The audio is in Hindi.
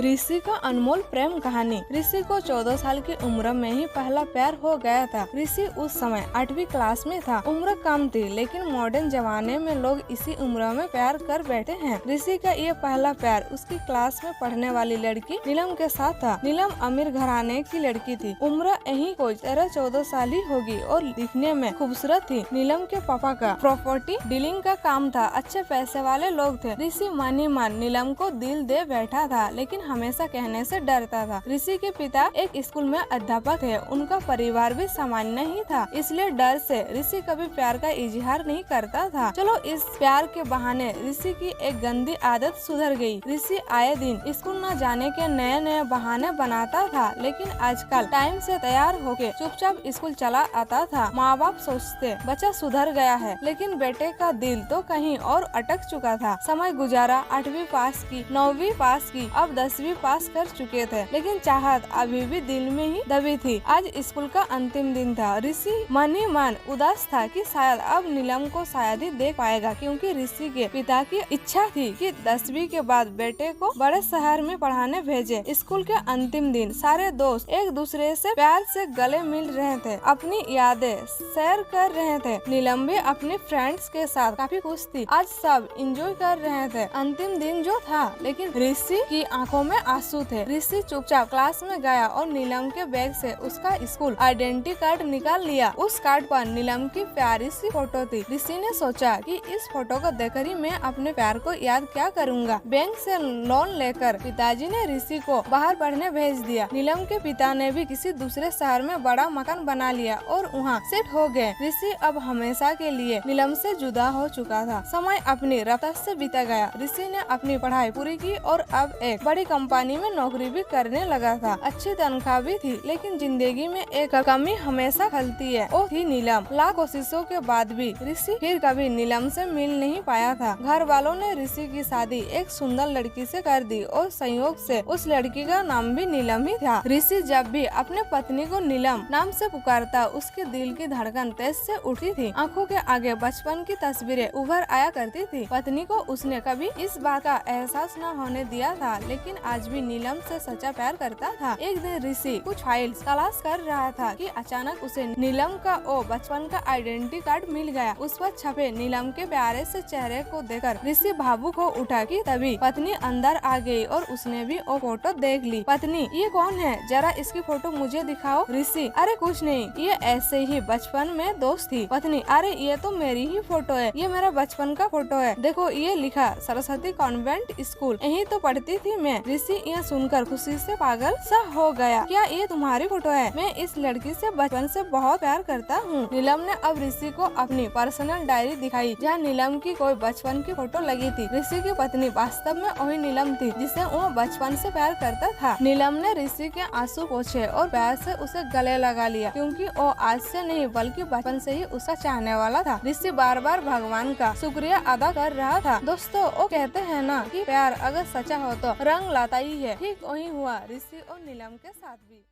ऋषि का अनमोल प्रेम कहानी। ऋषि को 14 साल की उम्र में ही पहला प्यार हो गया था। ऋषि उस समय 8वीं क्लास में था। उम्र कम थी, लेकिन मॉडर्न जमाने में लोग इसी उम्र में प्यार कर बैठे हैं। ऋषि का ये पहला प्यार उसकी क्लास में पढ़ने वाली लड़की नीलम के साथ था। नीलम अमीर घराने की लड़की थी। उम्र यही कोई 13-14 साल ही होगी और दिखने में खूबसूरत थी। नीलम के पापा का प्रॉपर्टी डीलिंग का काम था। अच्छे पैसे वाले लोग थे। ऋषि मन ही मन नीलम को दिल दे बैठा था, लेकिन हमेशा कहने से डरता था। ऋषि के पिता एक स्कूल में अध्यापक थे। उनका परिवार भी सामान्य ही था, इसलिए डर से ऋषि कभी प्यार का इजहार नहीं करता था। चलो इस प्यार के बहाने ऋषि की एक गंदी आदत सुधर गई। ऋषि आए दिन स्कूल न जाने के नए नए बहाने बनाता था, लेकिन आजकल टाइम से तैयार होके चुपचाप स्कूल चला आता था। माँ बाप सोचते बच्चा सुधर गया है, लेकिन बेटे का दिल तो कहीं और अटक चुका था। समय गुजारा, 8वीं पास की, 9वीं पास की, अब 10वीं पास कर चुके थे, लेकिन चाहत अभी भी दिल में ही दबी थी। आज स्कूल का अंतिम दिन था। ऋषि मन ही मन उदास था कि शायद अब नीलम को शायद ही देख पाएगा, क्योंकि ऋषि के पिता की इच्छा थी कि 10वीं के बाद बेटे को बड़े शहर में पढ़ाने भेजे। स्कूल के अंतिम दिन सारे दोस्त एक दूसरे से प्यार से गले मिल रहे थे, अपनी यादें शेयर कर रहे थे। नीलम भी अपने फ्रेंड्स के साथ काफी खुश थी। आज सब एंजॉय कर रहे थे। अंतिम दिन जो था, लेकिन ऋषि की आंखों में आंसू थे। ऋषि चुपचाप क्लास में गया और नीलम के बैग से उसका स्कूल आइडेंटिटी कार्ड निकाल लिया। उस कार्ड पर नीलम की प्यारी सी फोटो थी। ऋषि ने सोचा कि इस फोटो को देखकर ही मैं अपने प्यार को याद क्या करूँगा। बैंक से लोन लेकर पिताजी ने ऋषि को बाहर पढ़ने भेज दिया। नीलम के पिता ने भी किसी दूसरे शहर में बड़ा मकान बना लिया और वहाँ सेट हो गए। ऋषि अब हमेशा के लिए नीलम से जुदा हो चुका था। समय अपनी रफ्तार से बीता गया। ऋषि ने अपनी पढ़ाई पूरी की और अब एक बड़ी कंपनी में नौकरी भी करने लगा था। अच्छी तनख्वाह भी थी, लेकिन जिंदगी में एक कमी हमेशा खलती है, वो थी नीलम। लाख कोशिशों के बाद भी ऋषि फिर कभी नीलम से मिल नहीं पाया था। घर वालों ने ऋषि की शादी एक सुंदर लड़की से कर दी और संयोग से उस लड़की का नाम भी नीलम ही था। ऋषि जब भी अपने पत्नी को नीलम नाम से पुकारता, उसके दिल की धड़कन तेज से उठी थी। आंखों के आगे बचपन की तस्वीरें उभर आया करती थी। पत्नी को उसने कभी इस बात का एहसास न होने दिया था, लेकिन आज भी नीलम से सच्चा प्यार करता था। एक दिन ऋषि कुछ फाइल्स तलाश कर रहा था कि अचानक उसे नीलम का वो बचपन का आइडेंटिटी कार्ड मिल गया। उस पर छपे नीलम के प्यारे से चेहरे को देखकर ऋषि भावुक हो उठा कि तभी पत्नी अंदर आ गई और उसने भी वो फोटो देख ली। पत्नी, ये कौन है? जरा इसकी फोटो मुझे दिखाओ। ऋषि, अरे कुछ नहीं, ये ऐसे ही बचपन में दोस्त थी। पत्नी, अरे ये तो मेरी ही फोटो है, ये मेरा बचपन का फोटो है। देखो ये लिखा सरस्वती कॉन्वेंट स्कूल, यही तो पढ़ती थी मैं। ऋषि यह सुनकर खुशी से पागल सा हो गया। क्या ये तुम्हारी फोटो है? मैं इस लड़की से बचपन से बहुत प्यार करता हूँ। नीलम ने अब ऋषि को अपनी पर्सनल डायरी दिखाई, जहाँ नीलम की कोई बचपन की फोटो लगी थी। ऋषि की पत्नी वास्तव में वही नीलम थी जिसे वो बचपन से प्यार करता था। नीलम ने ऋषि के आंसू पोंछे और प्यार से उसे गले लगा लिया, क्योंकि वो आज से नहीं बल्कि बचपन से ही उसका चाहने वाला था। ऋषि बार बार भगवान का शुक्रिया अदा कर रहा था। दोस्तों, वो कहते हैं ना कि प्यार अगर सच्चा हो तो रंग लाता ही है। ठीक वही हुआ ऋषि और नीलम के साथ भी।